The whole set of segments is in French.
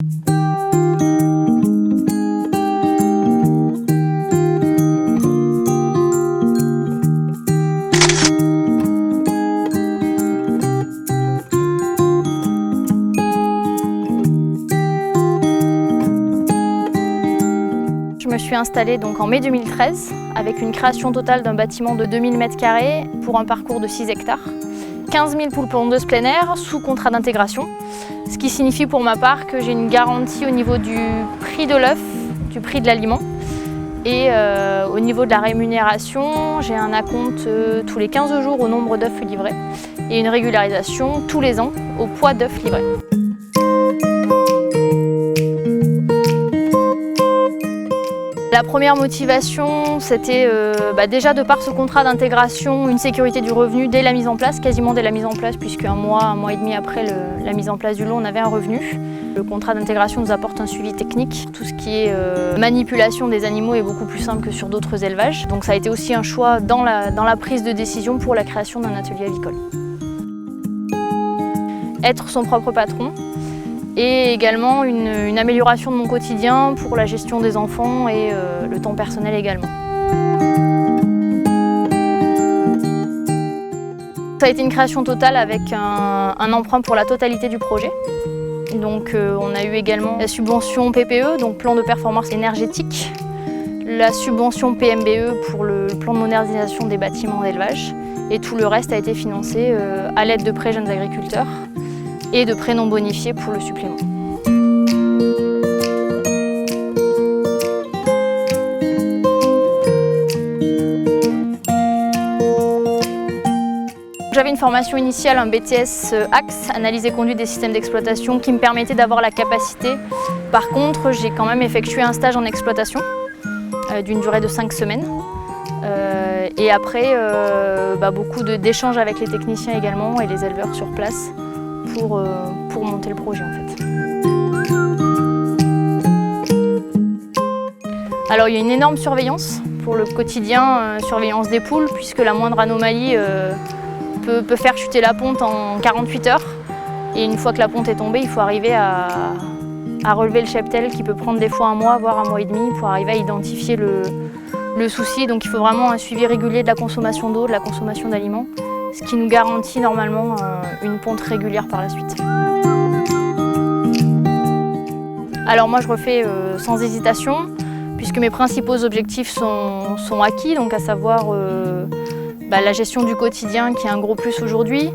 Je me suis installée donc en mai 2013 avec une création totale d'un bâtiment de 2000 m² pour un parcours de 6 hectares. 15 000 poules pondeuses plein air sous contrat d'intégration, ce qui signifie pour ma part que j'ai une garantie au niveau du prix de l'œuf, du prix de l'aliment et au niveau de la rémunération, j'ai un acompte tous les 15 jours au nombre d'œufs livrés et une régularisation tous les ans au poids d'œufs livrés. La première motivation, c'était déjà de par ce contrat d'intégration, une sécurité du revenu dès la mise en place, quasiment dès la mise en place, puisque un mois et demi après la mise en place du lot, on avait un revenu. Le contrat d'intégration nous apporte un suivi technique. Tout ce qui est manipulation des animaux est beaucoup plus simple que sur d'autres élevages. Donc ça a été aussi un choix dans la prise de décision pour la création d'un atelier avicole. Être son propre patron. Et également une amélioration de mon quotidien pour la gestion des enfants et le temps personnel également. Ça a été une création totale avec un emprunt pour la totalité du projet. Donc on a eu également la subvention PPE, donc plan de performance énergétique, la subvention PMBE pour le plan de modernisation des bâtiments d'élevage et tout le reste a été financé à l'aide de prêts jeunes agriculteurs et de prêts non bonifiés pour le supplément. J'avais une formation initiale, un BTS Axe, analyse et conduite des systèmes d'exploitation, qui me permettait d'avoir la capacité. Par contre, j'ai quand même effectué un stage en exploitation d'une durée de 5 semaines. Et après, beaucoup d'échanges avec les techniciens également et les éleveurs sur place pour monter le projet en fait. Alors il y a une énorme surveillance pour le quotidien, surveillance des poules, puisque la moindre anomalie peut faire chuter la ponte en 48 heures. Et une fois que la ponte est tombée, il faut arriver à relever le cheptel qui peut prendre des fois un mois, voire un mois et demi, pour arriver à identifier le souci. Donc il faut vraiment un suivi régulier de la consommation d'eau, de la consommation d'aliments, ce qui nous garantit normalement une ponte régulière par la suite. Alors moi je refais sans hésitation, puisque mes principaux objectifs sont acquis, donc à savoir la gestion du quotidien qui est un gros plus aujourd'hui,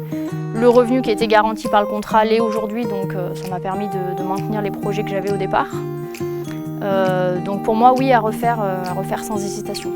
le revenu qui a été garanti par le contrat l'est aujourd'hui, donc ça m'a permis de maintenir les projets que j'avais au départ. Donc pour moi oui, à refaire sans hésitation.